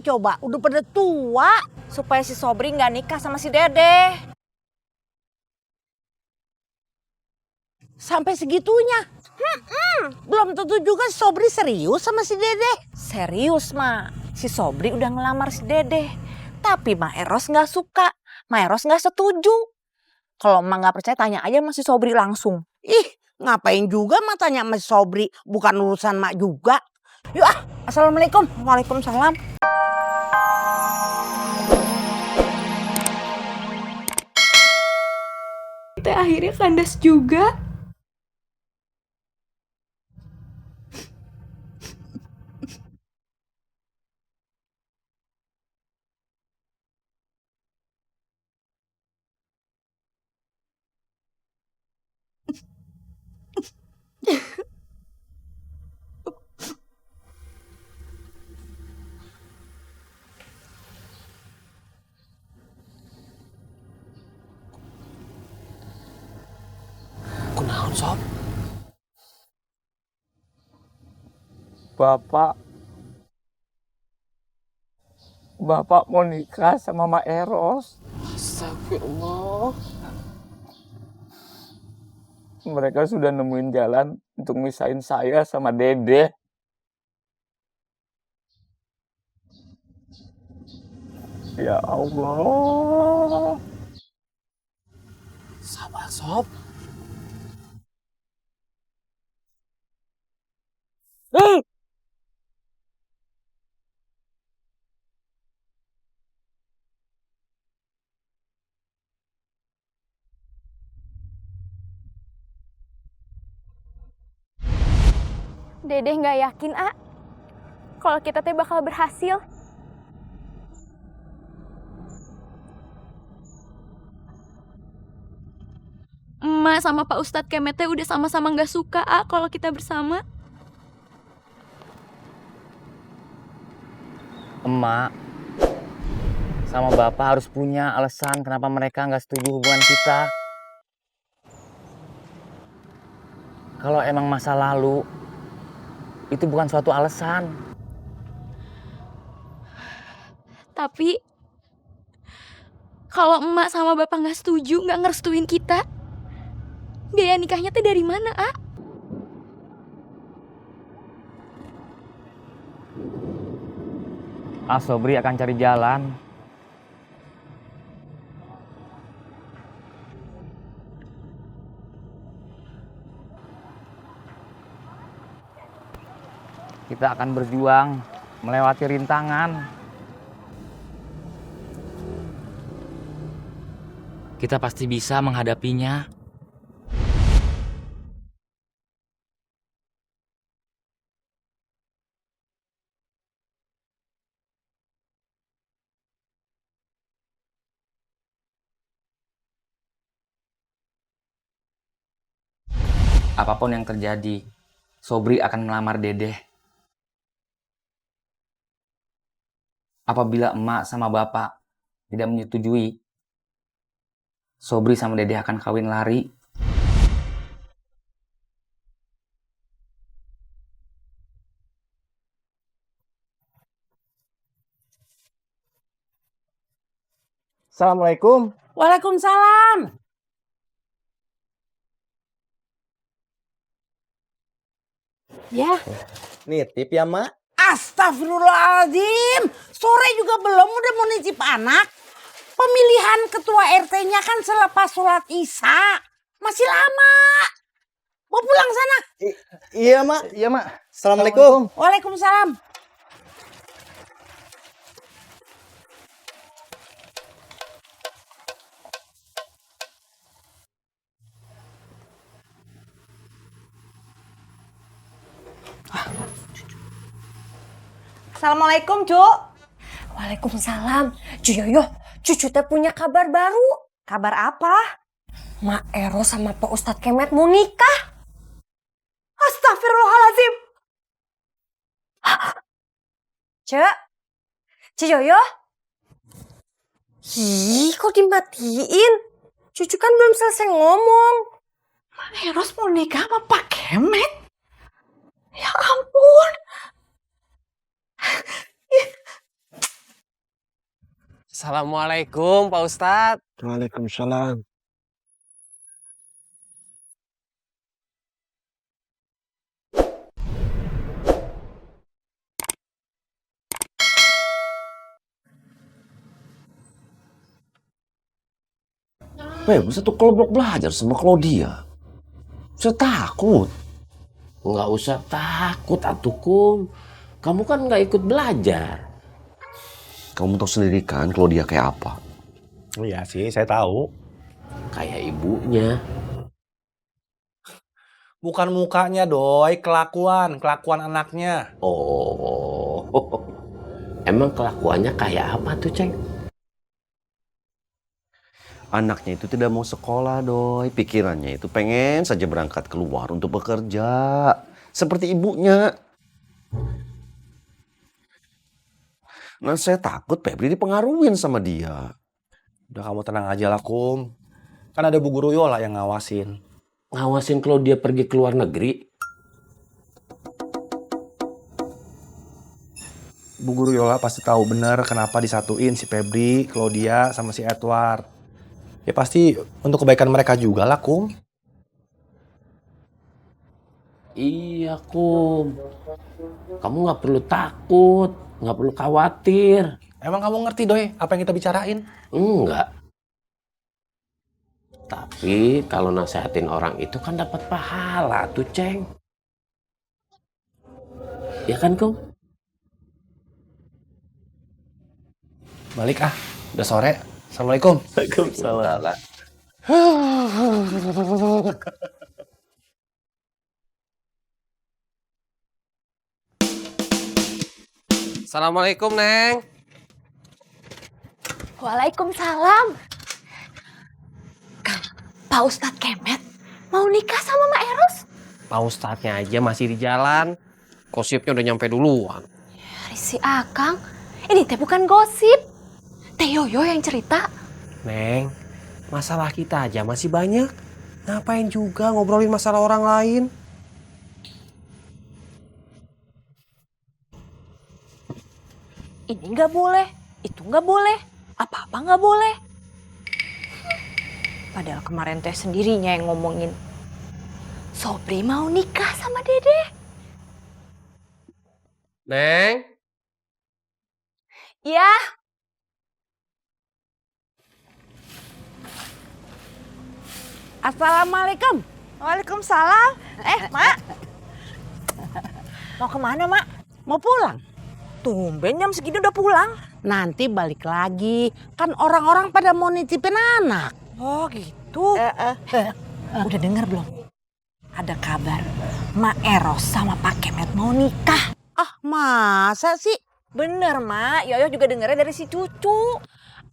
coba? Udah pada tua. Supaya si Sobri nggak nikah sama si Dede. Sampai segitunya. Belum tentu juga Sobri serius sama si Dede. Serius, Ma. Si Sobri udah ngelamar si Dede. Tapi Ma Eros nggak suka. Ma Eros nggak setuju. Kalau Ma nggak percaya, tanya aja sama si Sobri langsung. Ih, ngapain juga mak tanya sama si Sobri? Bukan urusan mak juga. Yuk ah, assalamualaikum. Waalaikumsalam. Kita akhirnya kandas juga. Kunaon sob? Bapak mau nikah sama Mak Eros. Astagfirullah. Mereka sudah nemuin jalan untuk misahin saya sama Dede. Ya Allah. Sabar sob. Dede nggak yakin, kalau kita teh bakal berhasil. Emak sama Pak Ustadz Kemet teh udah sama-sama nggak suka, kalau kita bersama. Emak sama bapak harus punya alasan kenapa mereka nggak setuju hubungan kita. Kalau emang masa lalu, itu bukan suatu alasan. Tapi kalau emak sama bapak nggak setuju, nggak ngerestuin kita, biaya nikahnya teh dari mana, Sobri akan cari jalan. Kita akan berjuang melewati rintangan. Kita pasti bisa menghadapinya. Apapun yang terjadi, Sobri akan melamar Dedeh. Apabila emak sama bapak tidak menyetujui, Sobri sama Dedeh akan kawin lari. Assalamualaikum. Waalaikumsalam. Ya. Nitip ya, Mak? Astagfirullahaladzim. Sore juga belum udah mau nitip anak. Pemilihan ketua RT-nya kan selepas sholat Isya. Masih lama. Mau pulang sana? Iya, Mak. Iya, Mak. Assalamualaikum. Waalaikumsalam. Assalamualaikum, Cu. Waalaikumsalam. Cuyoyo, cucu teh punya kabar baru. Kabar apa? Mak Eros sama Pak Ustadz Kemet mau nikah. Astagfirullahaladzim. Cuyoyo. Ih, kok dimatiin? Cucu kan belum selesai ngomong. Mak Eros mau nikah sama Pak Kemet? Ya ampun. Assalamualaikum Pak Ustadz. Waalaikumsalam. Bisa tuh kelompok belajar sama Claudia. Saya takut. Nggak usah takut atukum. Kamu kan nggak ikut belajar. Kamu tahu sendiri kan Claudia kayak apa? Iya sih, saya tahu. Kayak ibunya. Bukan mukanya, Doi. Kelakuan anaknya. Oh, emang kelakuannya kayak apa tuh, Ceng? Anaknya itu tidak mau sekolah, Doi. Pikirannya itu pengen saja berangkat keluar untuk bekerja. Seperti ibunya. Nah, saya takut Febri dipengaruhin sama dia. Udah kamu tenang aja lah, Kum. Kan ada Bu Guru Yola yang ngawasin. Ngawasin kalau dia pergi ke luar negeri? Bu Guru Yola pasti tahu bener kenapa disatuin si Febri, Claudia, sama si Edward. Ya pasti untuk kebaikan mereka juga lah, Kum. Iya, Kum. Kamu nggak perlu takut, nggak perlu khawatir. Emang kamu ngerti, Doi, apa yang kita bicarain? Enggak. Tapi kalau nasehatin orang itu kan dapat pahala tuh, Ceng. Ya kan, Kum? Balik ah, udah sore. Assalamualaikum. Waalaikumsalam. Assalamualaikum, Neng. Waalaikumsalam. Pak Ustadz Kemet mau nikah sama Mak Eros? Pak Ustadznya aja masih di jalan. Gosipnya udah nyampe duluan. Si Akang, ini teh bukan gosip. Teh Yoyo yang cerita. Neng, masalah kita aja masih banyak. Ngapain juga ngobrolin masalah orang lain? Ini nggak boleh, itu nggak boleh, apa-apa nggak boleh. Padahal kemarin teh sendirinya yang ngomongin. Sobri mau nikah sama Dede. Neng, Ya, Assalamualaikum. Waalaikumsalam. Mak. Mau kemana, Mak? Mau pulang? Tumben jam segini udah pulang. Nanti balik lagi. Kan orang-orang pada mau nitipin anak. Oh gitu. Udah denger belum? Ada kabar Mak Eros sama Pak Kemet mau nikah. Ah, masa sih? Bener, Mak. Yoyo juga dengernya dari si cucu.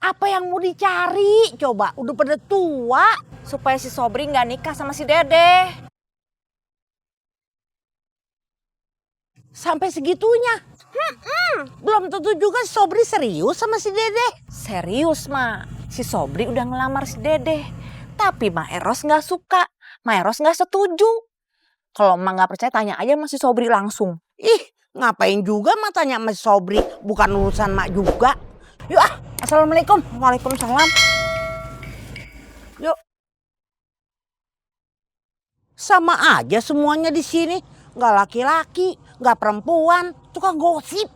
Apa yang mau dicari? Coba, udah pada tua. Supaya si Sobri nggak nikah sama si Dede. Sampai segitunya. Belum tentu juga si Sobri serius sama si Dede. Serius, Mak. Si Sobri udah ngelamar si Dede. Tapi Mak Eros nggak suka. Mak Eros nggak setuju. Kalau Mak nggak percaya, tanya aja sama si Sobri langsung. Ih, ngapain juga mak tanya sama si Sobri? Bukan urusan mak juga. Yuk ah, assalamualaikum. Waalaikumsalam. Yuk. Sama aja semuanya di sini. Nggak laki-laki, nggak perempuan, tukang gosip.